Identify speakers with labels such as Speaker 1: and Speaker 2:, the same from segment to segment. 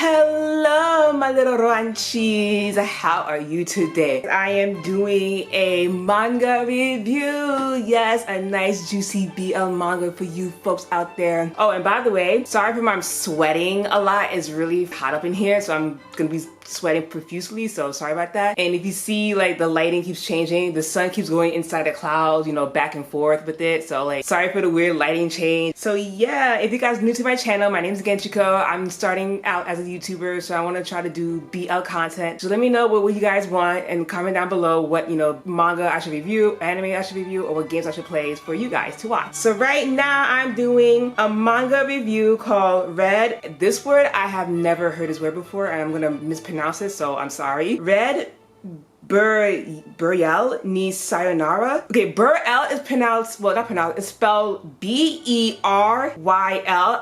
Speaker 1: Hello, my little ranchies. How are you today? I am doing a manga review. Yes, a nice juicy BL manga for you folks out there. Oh, and by the way, sorry for my sweating a lot. It's really hot up in here, so I'm gonna be sweating profusely, so sorry about that. And if you see like the lighting keeps changing, the sun keeps going inside the clouds, you know, back and forth with it, so like sorry for the weird lighting change. So yeah, if you guys are new to my channel, my name is Michiko. I'm starting out as a YouTuber, so I want to try to do BL content. So let me know what you guys want and comment down below what, you know, manga I should review, anime I should review, or what games I should play for you guys to watch. So right now I'm doing a manga review called Red. This word, I have never heard this word before, and I'm gonna mispronounce it, so I'm sorry. Red Beryl ni sayonara. Okay, Beryl is pronounced, well, not pronounced, it's spelled B-E-R-Y-L.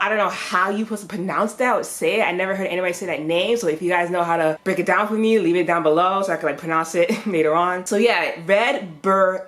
Speaker 1: I don't know how you're supposed to pronounce that or say it. I never heard anybody say that name, so if you guys know how to break it down for me, leave it down below so I can like pronounce it later on. So yeah, Red Beryl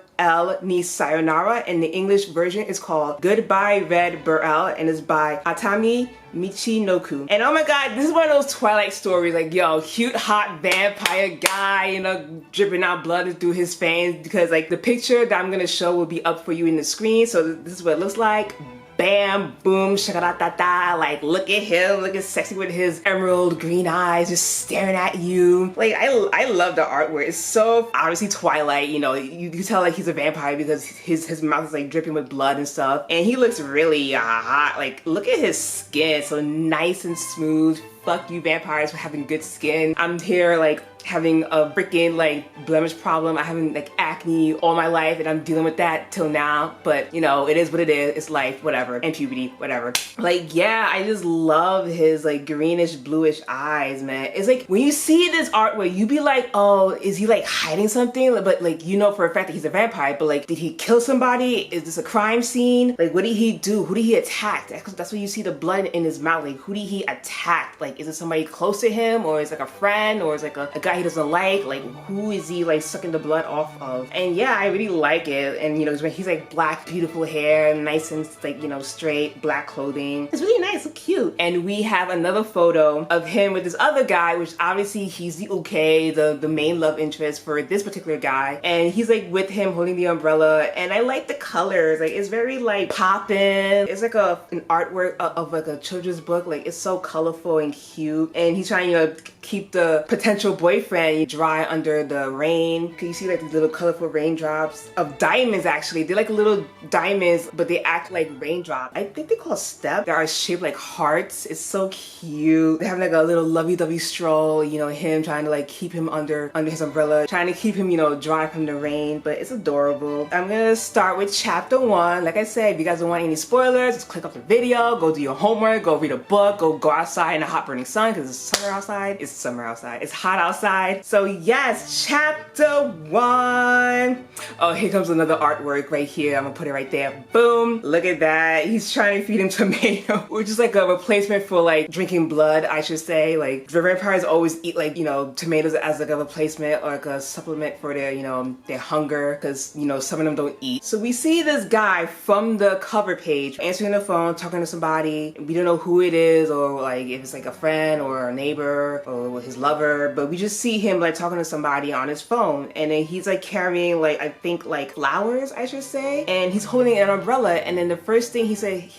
Speaker 1: ni sayonara, and the English version is called Goodbye Red Beryl, and it's by Atami MICHINOKU. And oh my god, this is one of those Twilight stories, like yo, cute hot vampire guy, you know, dripping out blood through his fangs, because like the picture that I'm gonna show will be up for you in the screen, so this is what it looks like. Bam, boom, shakaratata, like look at him, looking sexy with his emerald green eyes, just staring at you. Like I love the artwork. It's so obviously Twilight, you know, you can tell like he's a vampire because his mouth is like dripping with blood and stuff. And he looks really hot. Like look at his skin, so nice and smooth. Fuck you vampires for having good skin. I'm here like having a freaking like blemish problem. I haven't like acne all my life, and I'm dealing with that till now, but you know, it is what it is. It's life, whatever, and puberty, whatever. Like yeah, I just love his like greenish bluish eyes, man. It's like when you see this artwork, you be like, oh, is he like hiding something? But like, you know for a fact that he's a vampire, but like, did he kill somebody? Is this a crime scene? Like what did he do? Who did he attack? That's when you see the blood in his mouth. Like who did he attack? Like is it somebody close to him, or is it like a friend, or is it like a guy he doesn't like? Like who is he like sucking the blood off of? And yeah, I really like it. And you know, he's like black, beautiful hair, nice and like, you know, straight black clothing. It's really nice, so cute. And we have another photo of him with this other guy, which obviously he's the the main love interest for this particular guy, and he's like with him holding the umbrella. And I like the colors, like it's very like poppin'. It's like an artwork of like a children's book. Like it's so colorful and cute, and he's trying to keep the potential boyfriend dry under the rain. Can you see like these little colorful raindrops of diamonds? Actually, they're like little diamonds, but they act like raindrops. I think they call step. They are shaped like hearts. It's so cute. They have like a little lovey-dovey stroll, you know, him trying to like keep him under his umbrella, trying to keep him, you know, dry from the rain, but it's adorable. I'm gonna start with chapter 1. Like I said, if you guys don't want any spoilers, just click off the video, go do your homework, go read a book, go outside in the hot burning sun, because it's summer outside. It's summer outside. It's hot outside. So yes, chapter 1. Oh, here comes another artwork right here. I'm gonna put it right there. Boom. Look at that. He's trying to feed him tomato, which is like a replacement for like drinking blood, I should say. Like the vampires always eat like, you know, tomatoes as like a replacement or like a supplement for their, you know, their hunger, because, you know, some of them don't eat. So we see this guy from the cover page answering the phone, talking to somebody. We don't know who it is, or like if it's like a friend or a neighbor or his lover, but we just see him like talking to somebody on his phone, and then he's like carrying like, I think like flowers, I should say, and he's holding an umbrella. And then the first thing he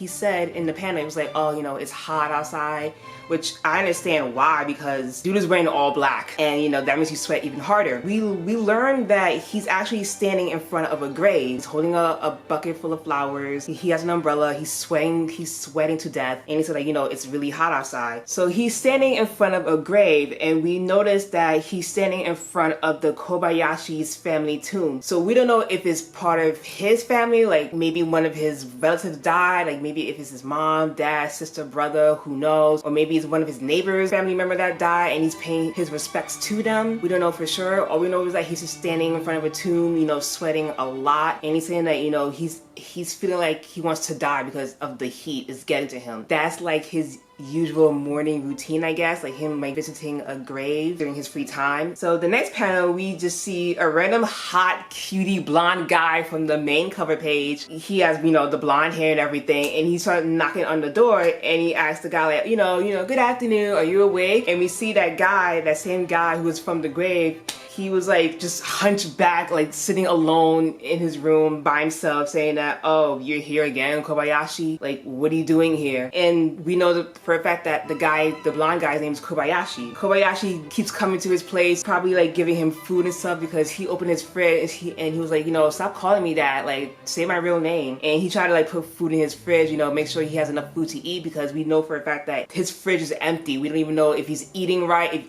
Speaker 1: said in the panel, it was like, oh, you know, it's hot outside, which I understand why, because dude is wearing all black, and you know, that means you sweat even harder. We learned that he's actually standing in front of a grave. He's holding a bucket full of flowers. He has an umbrella. He's sweating to death, and he said like, you know, it's really hot outside. So he's standing in front of a grave, and we noticed that he's standing in front of the Kobayashi's family tomb. So we don't know if it's part of his family, like maybe one of his relatives died, like maybe if it's his mom, dad, sister, brother, who knows, or maybe it's one of his neighbors' family member that died and he's paying his respects to them. We don't know for sure. All we know is that he's just standing in front of a tomb, you know, sweating a lot, and he's saying that, you know, he's feeling like he wants to die because of the heat is getting to him. That's like his usual morning routine, I guess, like him like visiting a grave during his free time. So the next panel, we just see a random hot cutie blonde guy from the main cover page. He has, you know, the blonde hair and everything, and he started knocking on the door, and he asked the guy like, you know, good afternoon, are you awake? And we see that guy, that same guy who was from the grave, he was like just hunchback, like sitting alone in his room by himself, saying that, oh, you're here again, Kobayashi? Like, what are you doing here? And we know for a fact that the blonde guy's name is Kobayashi. Kobayashi keeps coming to his place, probably like giving him food and stuff, because he opened his fridge and he was like, you know, stop calling me that, like, say my real name. And he tried to like put food in his fridge, you know, make sure he has enough food to eat, because we know for a fact that his fridge is empty. We don't even know if he's eating right,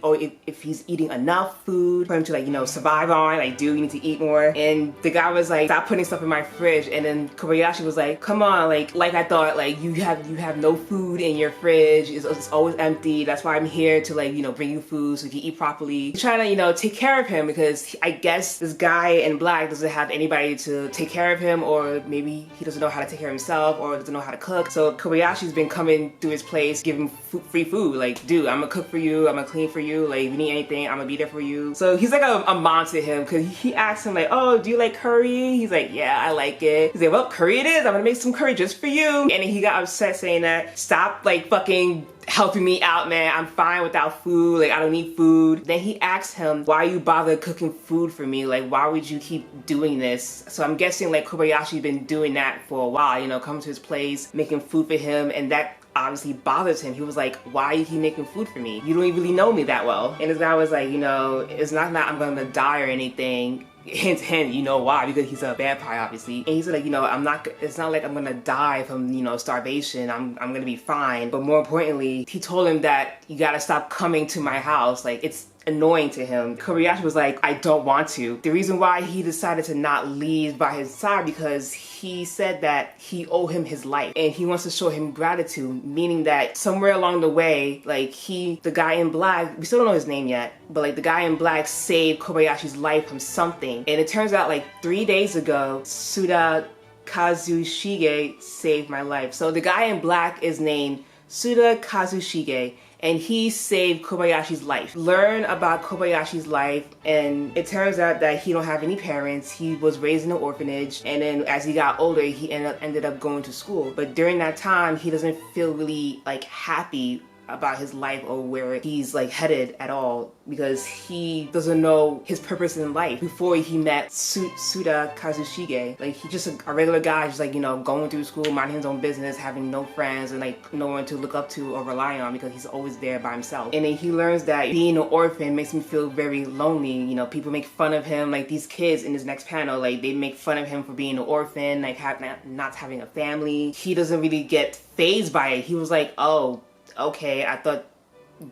Speaker 1: if he's eating enough food for him to like, you know, survive on. Like, dude, you need to eat more. And the guy was like, stop putting stuff in my fridge. And then Kobayashi was like, come on, like I thought, like you have no food in your fridge. It's always empty. That's why I'm here to like, you know, bring you food so you can eat properly. He's trying to, you know, take care of him, because I guess this guy in black doesn't have anybody to take care of him, or maybe he doesn't know how to take care of himself, or doesn't know how to cook. So Kobayashi's been coming through his place, giving free food. Like, dude, I'm gonna cook for you. I'm gonna clean for you. Like, if you need anything, I'm gonna be there for you. So he's like a mom to him, because he asked him like, oh, do you like curry? He's like, yeah, I like it. He's like, well, curry it is. I'm gonna make some curry just for you. And then he got upset, saying that, stop like fucking helping me out, man. I'm fine without food. Like, I don't need food. Then he asked him, why you bother cooking food for me? Like, why would you keep doing this? So I'm guessing like Kobayashi's been doing that for a while, you know, coming to his place, making food for him, and that obviously bothers him. He was like, why you keep making food for me? You don't even really know me that well. And this guy was like, you know, it's not that I'm gonna die or anything. Hint, hint, you know why? Because he's a vampire, obviously. And he's like, you know, it's not like I'm gonna die from, you know, starvation. I'm gonna be fine. But more importantly, he told him that you gotta stop coming to my house. Like, it's annoying to him. Kobayashi was like, I don't want to. The reason why he decided to not leave by his side, because he said that he owed him his life and he wants to show him gratitude, meaning that somewhere along the way, like the guy in black, we still don't know his name yet, but like the guy in black saved Kobayashi's life from something. And it turns out like 3 days ago, Suda Kazushige saved my life. So the guy in black is named Suda Kazushige, and he saved Kobayashi's life. Learn about Kobayashi's life, and it turns out that he don't have any parents. He was raised in an orphanage, and then as he got older, he ended up going to school. But during that time, he doesn't feel really like happy about his life or where he's like headed at all, because he doesn't know his purpose in life. Before he met Suda Kazushige, like he's just a regular guy, just like, you know, going through school, minding his own business, having no friends and like no one to look up to or rely on, because he's always there by himself. And then he learns that being an orphan makes him feel very lonely. You know, people make fun of him, like these kids in this next panel, like they make fun of him for being an orphan, like not having a family. He doesn't really get fazed by it. He was like, oh, okay, I thought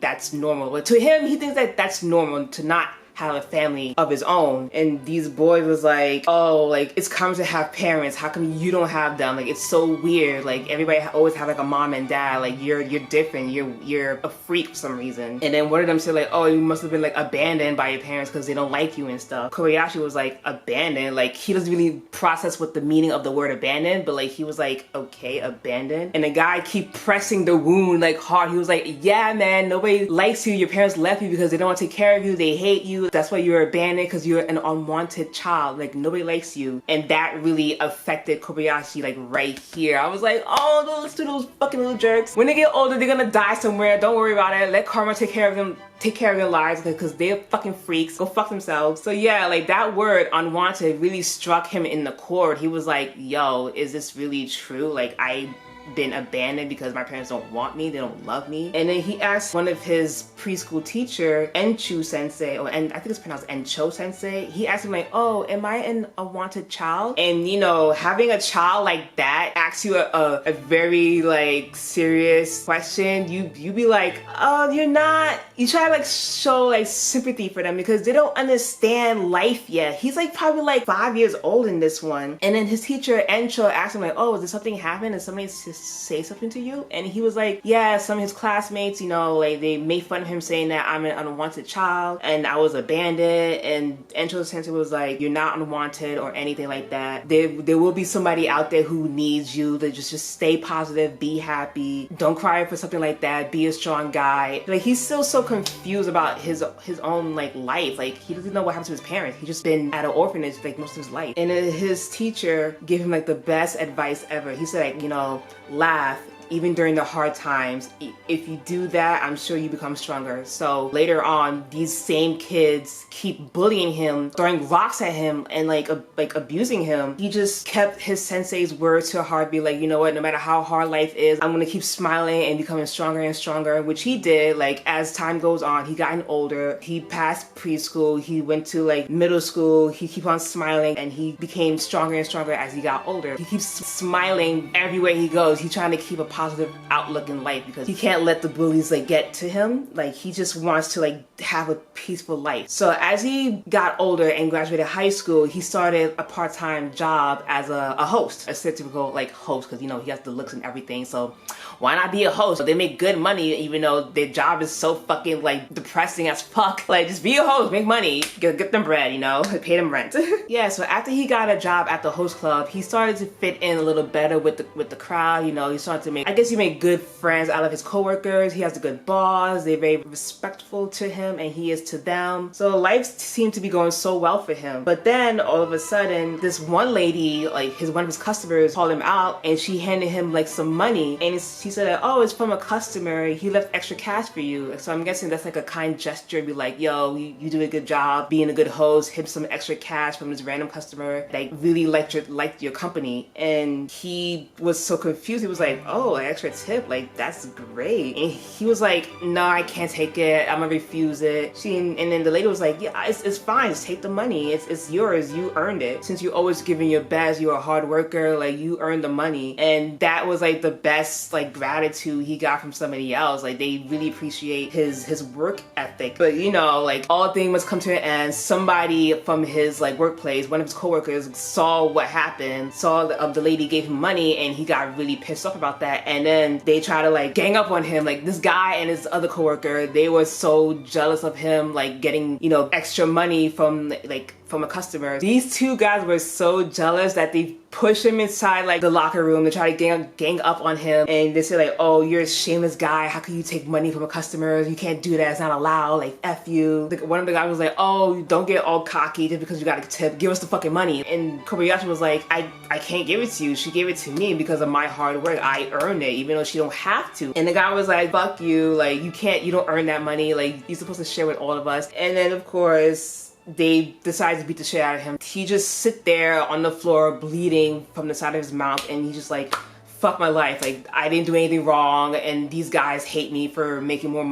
Speaker 1: that's normal. But to him, he thinks that that's normal to not have a family of his own. And these boys was like, oh, like it's common to have parents, how come you don't have them? Like, it's so weird. Like, everybody always have like a mom and dad. Like, you're different, you're a freak for some reason. And then one of them said like, oh, you must have been like abandoned by your parents because they don't like you and stuff. Kobayashi was like, abandoned? Like, he doesn't really process what the meaning of the word abandoned, but like he was like, okay, abandoned. And the guy keep pressing the wound like hard. He was like, yeah, man, nobody likes you. Your parents left you because they don't want to take care of you, they hate you. That's why you're abandoned, because you're an unwanted child. Like, nobody likes you. And that really affected Kobayashi, like, right here. I was like, oh, those two those fucking little jerks. When they get older, they're gonna die somewhere. Don't worry about it. Let karma take care of them, take care of their lives, because they're fucking freaks. Go fuck themselves. So yeah, like, that word, unwanted, really struck him in the core. He was like, yo, is this really true? Like, I've been abandoned because my parents don't want me, they don't love me. And then he asked one of his preschool teacher, Enchu sensei, I think it's pronounced Encho sensei, he asked him like, oh, am I an unwanted child? And you know, having a child like that asks you a very like serious question, you be like, oh, you're not, you try to like show like sympathy for them because they don't understand life yet. He's like probably like 5 years old in this one. And then his teacher Encho asked him like, oh, did something happen? Did somebody to say something to you? And he was like, yeah, some of his classmates, you know, like they made fun of him saying that I'm an unwanted child and I was a bandit. And Encho Sensei was like, you're not unwanted or anything like that. There will be somebody out there who needs you. To just stay positive, be happy, don't cry for something like that, be a strong guy. Like, he's still so confused about his own like life. Like, he doesn't know what happened to his parents. He's just been at an orphanage like most of his life. And his teacher gave him like the best advice ever. He said, like, you know, laugh even during the hard times. If you do that, I'm sure you become stronger. So later on, these same kids keep bullying him, throwing rocks at him, and like abusing him. He just kept his sensei's words to heart, be like, you know what, no matter how hard life is, I'm gonna keep smiling and becoming stronger and stronger, which he did. Like, as time goes on, he gotten older, he passed preschool, he went to like middle school, he keep on smiling, and he became stronger and stronger as he got older. He keeps smiling everywhere he goes. He's trying to keep a positive outlook in life because he can't let the bullies like get to him. Like, he just wants to like have a peaceful life. So as he got older and graduated high school, he started a part-time job as a host, a stereotypical like host, because you know he has the looks and everything. So why not be a host? They make good money even though their job is so fucking like depressing as fuck. Like, just be a host, make money, get them bread, you know, pay them rent. Yeah, so after he got a job at the host club, he started to fit in a little better with the crowd. You know, he started to make, I guess he made good friends out of his coworkers. He has a good boss. They're very respectful to him and he is to them. So life seemed to be going so well for him. But then all of a sudden, this one lady, like one of his customers, called him out and she handed him like some money, and she said, oh, it's from a customer, he left extra cash for you. So I'm guessing that's like a kind gesture, be like, yo, you do a good job being a good host, hit some extra cash from this random customer, like really liked your company. And he was so confused. He was like, oh, an extra tip, like that's great. And he was like, no, I can't take it, I'm gonna refuse it. And then the lady was like, yeah, it's fine, just take the money, it's yours, you earned it. Since you're always giving your best, you're a hard worker, like you earned the money. And that was like the best like gratitude he got from somebody else. Like, they really appreciate his work ethic. But you know, like, all things must come to an end. Somebody from his like workplace, one of his coworkers, saw what happened, saw the lady gave him money, and he got really pissed off about that. And then they try to like gang up on him. Like, this guy and his other coworker, they were so jealous of him like getting, you know, extra money from a customer. These two guys were so jealous that they pushed him inside like the locker room to try to gang up on him. And they said like, oh, you're a shameless guy, how can you take money from a customer? You can't do that, it's not allowed, like F you. Like, one of the guys was like, oh, don't get all cocky just because you got a tip, give us the fucking money. And Kobayashi was like, I can't give it to you, she gave it to me because of my hard work, I earned it even though she don't have to. And the guy was like, fuck you, like you don't earn that money, like you're supposed to share with all of us. And then of course they decided to beat the shit out of him. He just sit there on the floor bleeding from the side of his mouth, and he just like, fuck my life, like I didn't do anything wrong and these guys hate me for making more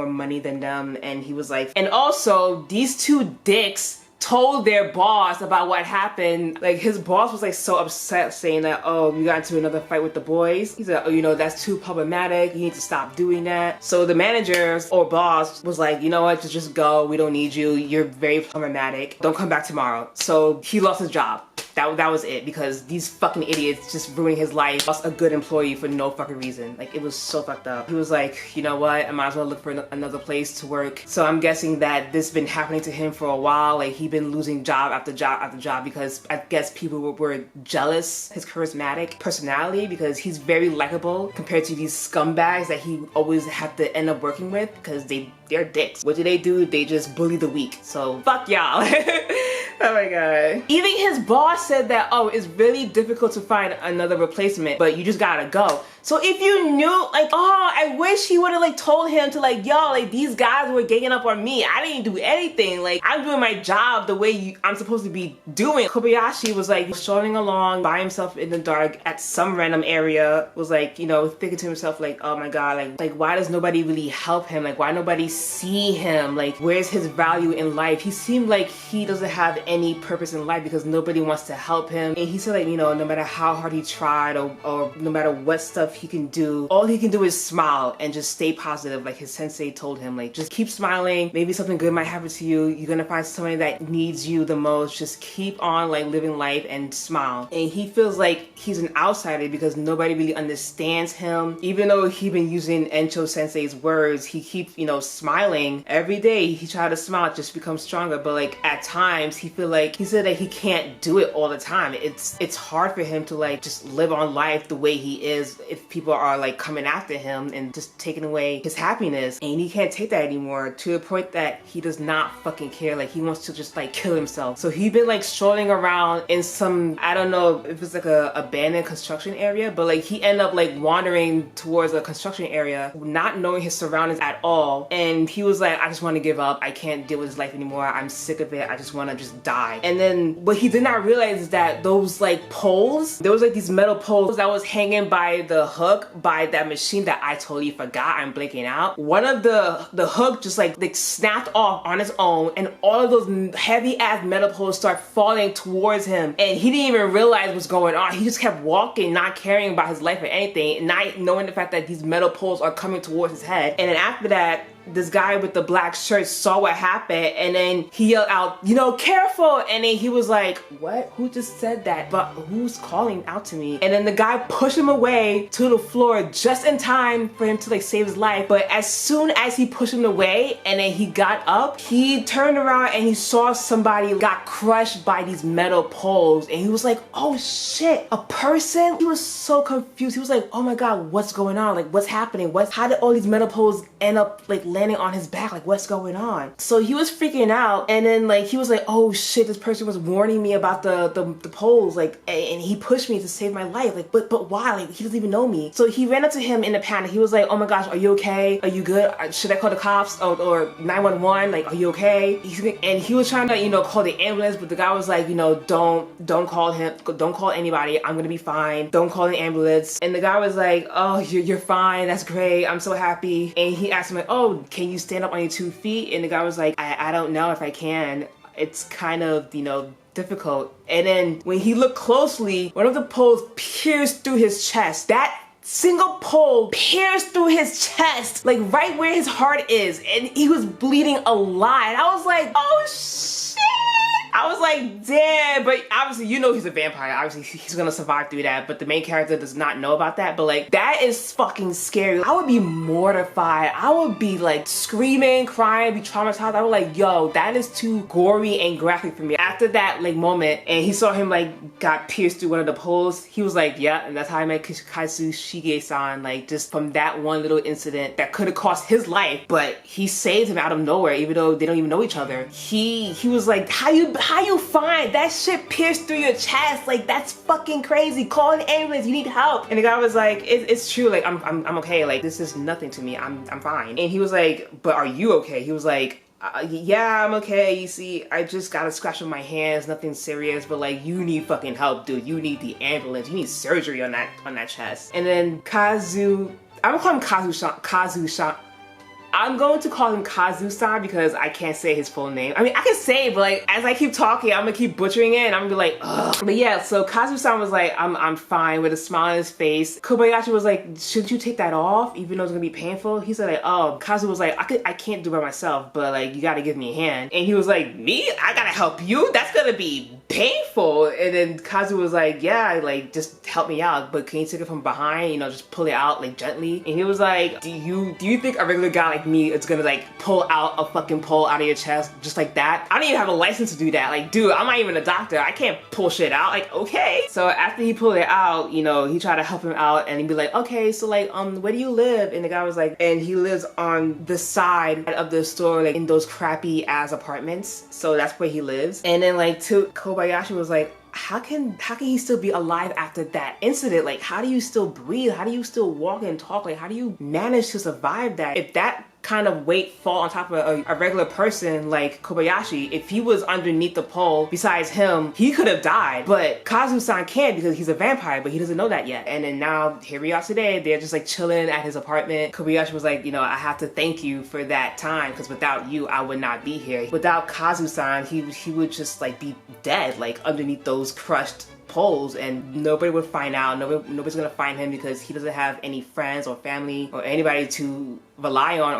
Speaker 1: money than them. And he was like, and also these two dicks told their boss about what happened. Like, his boss was like so upset, saying that, oh, you got into another fight with the boys. He said, oh, you know, that's too problematic, you need to stop doing that. So the manager or boss was like, you know what, just go, we don't need you, you're very problematic, don't come back tomorrow. So he lost his job. That was it, because these fucking idiots just ruining his life. Lost a good employee for no fucking reason. Like, it was so fucked up. He was like, you know what, I might as well look for another place to work. So I'm guessing that this been happening to him for a while. Like, he been losing job after job after job because I guess people were jealous his charismatic personality, because he's very likable compared to these scumbags that he always have to end up working with, because they're dicks. What do? They just bully the weak. So fuck y'all. Oh my god. Even his boss said that, oh, it's really difficult to find another replacement, but you just gotta go. So if you knew, like, oh, I wish he would have like told him to like, yo, like these guys were ganging up on me, I didn't do anything, like I'm doing my job the way I'm supposed to be doing. Kobayashi was like strolling along by himself in the dark at some random area, was like, you know, thinking to himself like, oh my god, like why does nobody really help him? Like, why nobody see him? Like, where's his value in life? He seemed like he doesn't have any purpose in life because nobody wants to help him. And he said like, you know, no matter how hard he tried or no matter what stuff stuff he can do, all he can do is smile and just stay positive. Like his sensei told him, like, just keep smiling. Maybe something good might happen to you. You're gonna find somebody that needs you the most. Just keep on like living life and smile. And he feels like he's an outsider because nobody really understands him. Even though he's been using Encho sensei's words, he keeps, you know, smiling every day. He tried to smile, just become stronger. But like at times he feel like, he said that he can't do it all the time. It's hard for him to like just live on life the way he is if people are like coming after him and just taking away his happiness. And he can't take that anymore, to the point that he does not fucking care. Like he wants to just like kill himself. So he's been like strolling around in some, I don't know if it's like a abandoned construction area, but like he ended up like wandering towards a construction area, not knowing his surroundings at all. And he was like, I just want to give up. I can't deal with his life anymore. I'm sick of it. I just want to just die. And then what he did not realize is that those like poles, there was like these metal poles that was hanging by the hook by that machine that I totally forgot. I'm blanking out. One of the hook just like snapped off on its own, and all of those heavy ass metal poles start falling towards him, and he didn't even realize what's going on. He just kept walking, not caring about his life or anything, not knowing the fact that these metal poles are coming towards his head. And then after that, this guy with the black shirt saw what happened, and then he yelled out, you know, careful. And then he was like, what? Who just said that? But who's calling out to me? And then the guy pushed him away to the floor just in time for him to like save his life. But as soon as he pushed him away and then he got up, he turned around and he saw somebody got crushed by these metal poles, and he was like, oh shit, a person? He was so confused. He was like, oh my god, what's going on? Like, what's happening? How did all these metal poles end up like landing on his back? Like, what's going on? So he was freaking out, and then like he was like, oh shit, this person was warning me about the poles, like, and he pushed me to save my life. Like, but why? Like, he doesn't even know me. So he ran up to him in a panic. He was like, oh my gosh, are you okay? Are you good? Should I call the cops or 911? Like, are you okay? And he was trying to, you know, call the ambulance, but the guy was like, you know, don't call him, don't call anybody. I'm gonna be fine. Don't call the ambulance. And the guy was like, oh, you're fine. That's great. I'm so happy. And he asked him like, oh, can you stand up on your 2 feet? And the guy was like, I don't know if I can. It's kind of, you know, difficult. And then when he looked closely, one of the poles pierced through his chest. That single pole pierced through his chest, like right where his heart is, and he was bleeding a lot. And I was like, oh shit. I was like, damn. But obviously, you know, he's a vampire. Obviously, he's gonna survive through that, but the main character does not know about that. But like, that is fucking scary. I would be mortified. I would be like screaming, crying, be traumatized. I was like, yo, that is too gory and graphic for me. After that like moment, and he saw him like got pierced through one of the poles, he was like, yeah, and that's how I met Kazushige-san. Like, just from that one little incident that could have cost his life, but he saved him out of nowhere, even though they don't even know each other. He was like, how you find that shit pierced through your chest? Like, that's fucking crazy. Call an ambulance, you need help. And the guy was like, it's true, like I'm okay, like this is nothing to me, I'm fine. And he was like, but are you okay? He was like, yeah, I'm okay. You see, I just got a scratch on my hands, nothing serious, but like, you need fucking help, dude. You need the ambulance, you need surgery on that chest. And then I'm gonna call him Kazu-san. I'm going to call him Kazu-san because I can't say his full name. I mean, I can say it, but like, as I keep talking, I'm gonna keep butchering it, and I'm gonna be like, ugh. But yeah, so Kazu-san was like, I'm fine, with a smile on his face. Kobayashi was like, shouldn't you take that off, even though it's gonna be painful? He said like, oh, Kazu was like, I can't do it by myself, but like, you gotta give me a hand. And he was like, me? I gotta help you? That's gonna be painful. And then Kazu was like, yeah, like, just help me out, but can you take it from behind, you know, just pull it out like gently? And he was like, do you think a regular guy like me it's gonna like pull out a fucking pole out of your chest just like that? I don't even have a license to do that. Like, dude, I'm not even a doctor. I can't pull shit out. Like, okay. So after he pulled it out, you know, he tried to help him out, and he'd be like, okay, so like, where do you live? And the guy was like, and he lives on the side of the store, like in those crappy ass apartments. So that's where he lives. And then like, Kobayashi was like, how can he still be alive after that incident? Like, how do you still breathe? How do you still walk and talk? Like, how do you manage to survive that? If that kind of weight fall on top of a regular person like Kobayashi, if he was underneath the pole besides him, he could have died. But Kazu-san can't because he's a vampire, but he doesn't know that yet. And then now, here we are today, they're just like chilling at his apartment. Kobayashi was like, you know, I have to thank you for that time, because without you, I would not be here. Without Kazu-san, he would just like be dead, like underneath those crushed poles, and nobody would find out. Nobody's gonna find him because he doesn't have any friends or family or anybody to rely on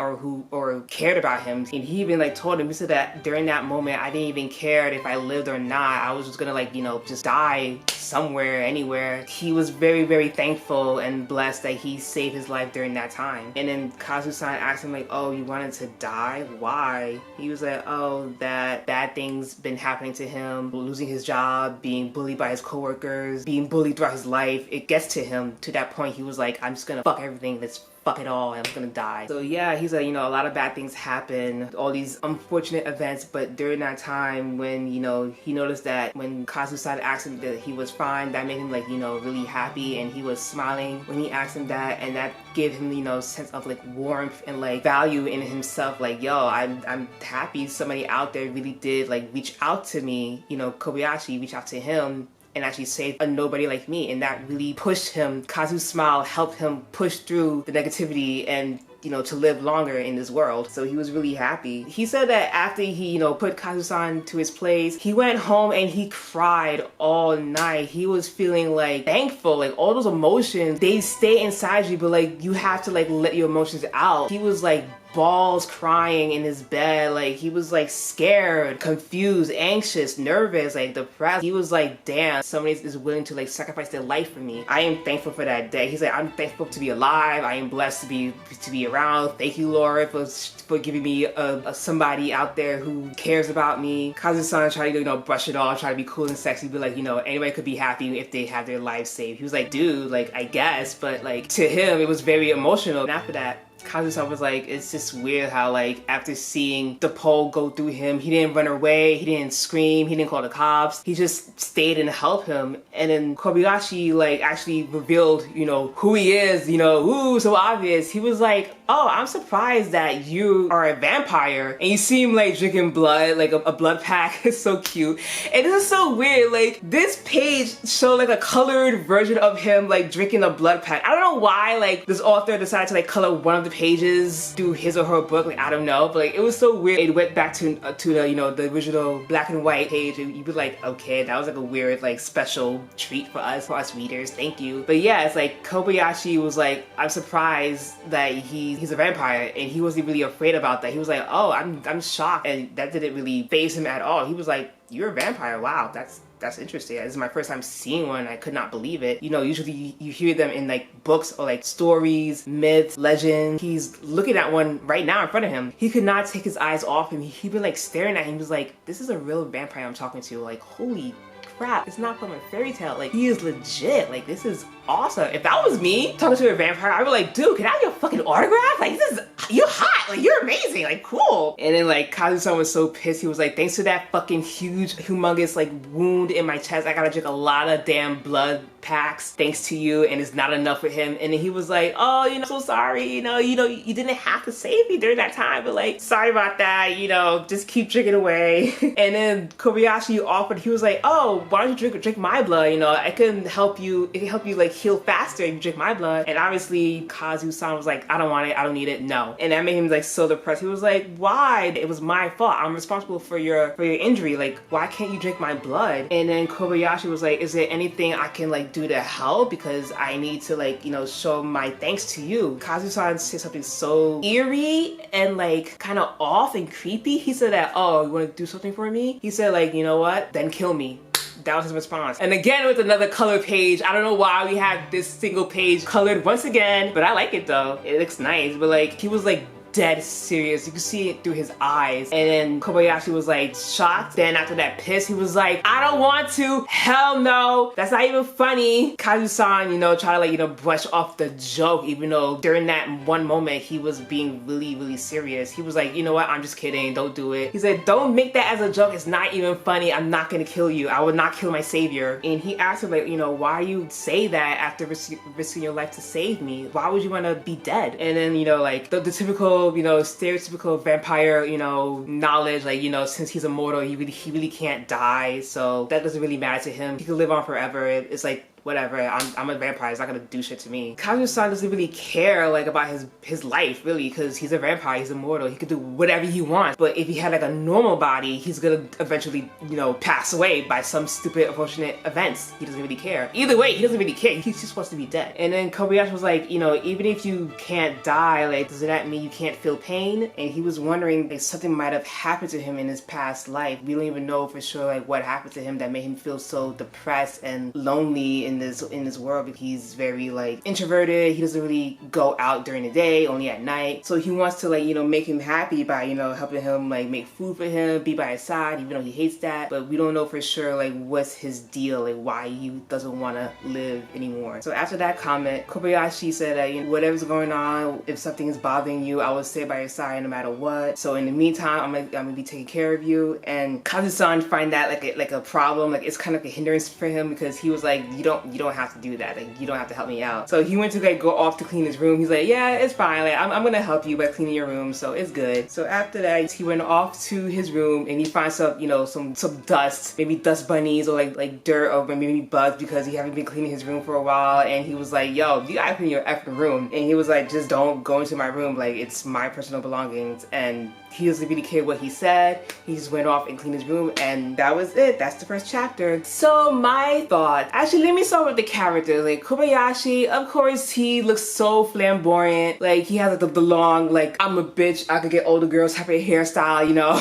Speaker 1: or cared about him. And he even like told him, he said that during that moment I didn't even care if I lived or not. I was just gonna like, you know, just die somewhere, anywhere. He was very, very thankful and blessed that he saved his life during that time. And then Kazu-san asked him like, oh, you wanted to die? Why? He was like, oh, that bad things been happening to him, losing his job, being bullied by his coworkers, being bullied throughout his life. It gets to him to that point. He was like, I'm just gonna fuck everything, let's fuck it all, and I'm gonna die. So yeah, he's like, you know, a lot of bad things happen, all these unfortunate events, but during that time when, you know, he noticed that when Kazu-san asked him that he was fine, that made him like, you know, really happy, and he was smiling when he asked him that, and that gave him, you know, sense of like warmth and like value in himself, like, yo, I'm happy somebody out there really did like reach out to me, you know, Kobayashi reached out to him and actually saved a nobody like me, and that really pushed him. Kazu's smile helped him push through the negativity and, you know, to live longer in this world. So he was really happy. He said that after he, you know, put Kazu-san to his place, he went home and he cried all night. He was feeling like thankful, like all those emotions, they stay inside you, but like you have to like let your emotions out. He was like balls crying in his bed, like he was like scared, confused, anxious, nervous, like depressed. He was like, damn, somebody is willing to like sacrifice their life for me. I am thankful for that day. He's like, I'm thankful to be alive. I am blessed to be around. Thank you, Lord, for giving me a somebody out there who cares about me. Kazu-san tried to, you know, brush it off, try to be cool and sexy, but like, you know, anybody could be happy if they have their lives saved. He was like, dude, like, I guess, but like to him it was very emotional. And after that, Kazu-san was like, it's just weird how like after seeing the pole go through him, he didn't run away, he didn't scream, he didn't call the cops, he just stayed and helped him. And then Kobayashi like actually revealed, you know, who he is, you know, ooh, so obvious. He was like, oh, I'm surprised that you are a vampire and you seem like drinking blood, like a blood pack. It's so cute. And this is so weird, like this page showed like a colored version of him like drinking a blood pack. I don't know why like this author decided to like color one of the pages through his or her book, like I don't know, but like it was so weird. It went back to the, you know, the original black and white page, and you'd be like, okay, that was like a weird like special treat for us readers, thank you. But yeah, it's like Kobayashi was like, I'm surprised that he's a vampire, and he wasn't really afraid about that. He was like, oh, I'm shocked, and that didn't really faze him at all. He was like, you're a vampire, wow, that's interesting. This is my first time seeing one. I could not believe it. You know, usually you hear them in like books or like stories, myths, legends. He's looking at one right now in front of him. He could not take his eyes off him. He'd been like staring at him. He was like, this is a real vampire I'm talking to. Like, holy crap, it's not from a fairy tale. Like, he is legit. Like, this is awesome. If that was me talking to a vampire, I'd be like, dude, can I have your fucking autograph? Like, this is, you're hot. Like, you're amazing. Like, cool. And then like Kazu-san was so pissed. He was like, thanks to that fucking huge, humongous like wound in my chest, I gotta drink a lot of damn blood packs thanks to you, and it's not enough for him. And then he was like, oh, you know, so sorry, you didn't have to save me during that time, but like, sorry about that, you know, just keep drinking away. And then Kobayashi offered, he was like, oh, why don't you drink my blood, you know, it can help you like heal faster if you drink my blood. And obviously Kazu-san was like, I don't want it, I don't need it, no. And that made him like so depressed. He was like, why? It was my fault, I'm responsible for your injury, like why can't you drink my blood? And then Kobayashi was like, is there anything I can like do to help, because I need to like, you know, show my thanks to you. Kazu-san said something so eerie and like kind of off and creepy. He said that, oh, you want to do something for me? He said like, you know what, then kill me. That was his response. And again with another color page. I don't know why we have this single page colored once again, but I like it though. It looks nice, but like he was like dead serious. You could see it through his eyes. And then Kobayashi was like shocked. Then after that piss, he was like, I don't want to. Hell no. That's not even funny. Kazu-san, you know, try to like, you know, brush off the joke, even though during that one moment he was being really, really serious. He was like, you know what? I'm just kidding. Don't do it. He said, don't make that as a joke. It's not even funny. I'm not gonna kill you. I would not kill my savior. And he asked him like, you know, why you say that after risking your life to save me? Why would you want to be dead? And then, you know, like the typical, you know, stereotypical vampire, you know, knowledge, like, you know, since he's immortal, he really can't die, so that doesn't really matter to him. He could live on forever. It's like whatever, I'm a vampire, it's not gonna do shit to me. Kazushige doesn't really care like about his life really, because he's a vampire, he's immortal, he could do whatever he wants. But if he had like a normal body, he's gonna eventually, you know, pass away by some stupid unfortunate events. He doesn't really care. Either way, he doesn't really care, he just wants to be dead. And then Kobayashi was like, you know, even if you can't die, like, does that mean you can't feel pain? And he was wondering if something might have happened to him in his past life. We don't even know for sure like what happened to him that made him feel so depressed and lonely in this world, because he's very like introverted. He doesn't really go out during the day, only at night. So he wants to like, you know, make him happy by, you know, helping him like make food for him, be by his side, even though he hates that. But we don't know for sure like what's his deal, like why he doesn't want to live anymore. So after that comment, Kobayashi said that, you know, whatever's going on, if something is bothering you, I will stay by your side no matter what. So in the meantime, I'm gonna be taking care of you. And Kazu-san find that like a problem, like it's kind of like a hindrance for him, because he was like, you don't have to do that, like you don't have to help me out. So he went to like go off to clean his room. He's like, yeah, it's fine, like I'm gonna help you by cleaning your room, so it's good. So after that, he went off to his room and he finds some, you know, some dust, maybe dust bunnies or like dirt or maybe bugs, because he haven't been cleaning his room for a while. And he was like, yo, you gotta clean your effing room. And he was like, just don't go into my room, like it's my personal belongings. And he doesn't really care what he said. He just went off and cleaned his room, and that was it. That's the first chapter. So my thoughts. Actually, let me start with the characters. Like Kobayashi, of course, he looks so flamboyant. Like he has like, the long, like I'm a bitch, I could get older girls type of hairstyle, you know.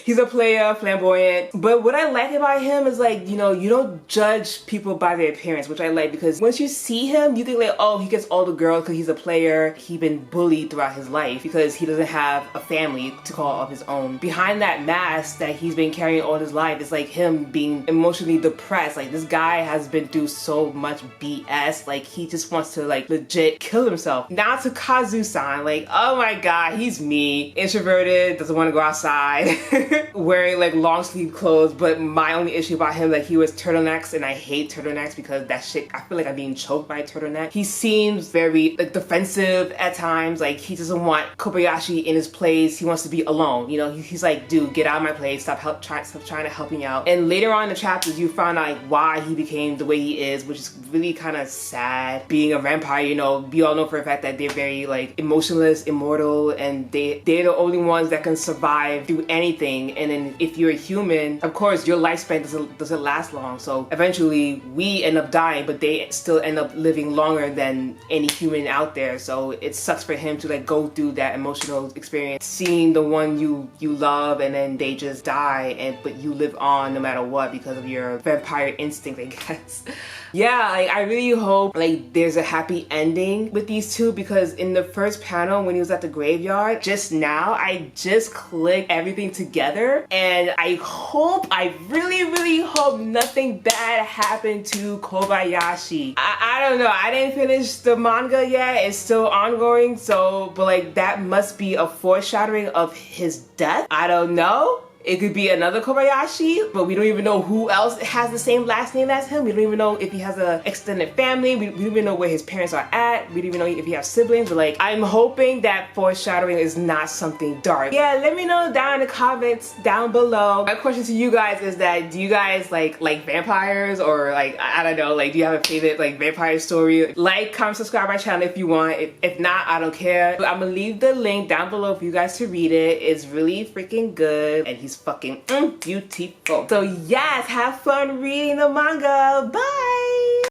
Speaker 1: He's a player, flamboyant. But what I like about him is like, you know, you don't judge people by their appearance, which I like, because once you see him, you think like, oh, he gets older girls because he's a player. He's been bullied throughout his life because he doesn't have a family to call of his own. Behind that mask that he's been carrying all his life, it's like him being emotionally depressed. Like this guy has been through so much BS, like he just wants to like legit kill himself. Now to Kazu-san, like oh my god, he's me. Introverted, doesn't want to go outside, wearing like long sleeve clothes. But my only issue about him, like he wears turtlenecks, and I hate turtlenecks because that shit, I feel like I'm being choked by a turtleneck. He seems very like defensive at times, like he doesn't want Kobayashi in his place. He wants to be alone, you know. He's like, dude, get out of my place, stop trying to help me out. And later on in the chapters, you find out like why he became the way he is, which is really kind of sad. Being a vampire, you know, we all know for a fact that they're very like emotionless, immortal, and they're the only ones that can survive through anything. And then if you're a human, of course your lifespan doesn't last long, so eventually we end up dying, but they still end up living longer than any human out there. So it sucks for him to like go through that emotional experience, seeing the one you love and then they just die, but you live on no matter what because of your vampire instinct, I guess. Yeah, like I really hope like there's a happy ending with these two, because in the first panel when he was at the graveyard just now, I just clicked everything together, and I really hope nothing bad happened to Kobayashi. I don't know, I didn't finish the manga yet, it's still ongoing, so but like that must be a foreshadowing of his death. I don't know. It could be another Kobayashi, but we don't even know who else has the same last name as him. We don't even know if he has an extended family. We don't even know where his parents are at. We don't even know if he has siblings. But like, I'm hoping that foreshadowing is not something dark. Yeah, let me know down in the comments down below. My question to you guys is that, do you guys like vampires, or like, I don't know, like do you have a favorite like vampire story? Like, comment, subscribe my channel if you want. If not, I don't care. But I'm gonna leave the link down below for you guys to read it. It's really freaking good, and he's fucking beautiful. So yes, have fun reading the manga. Bye!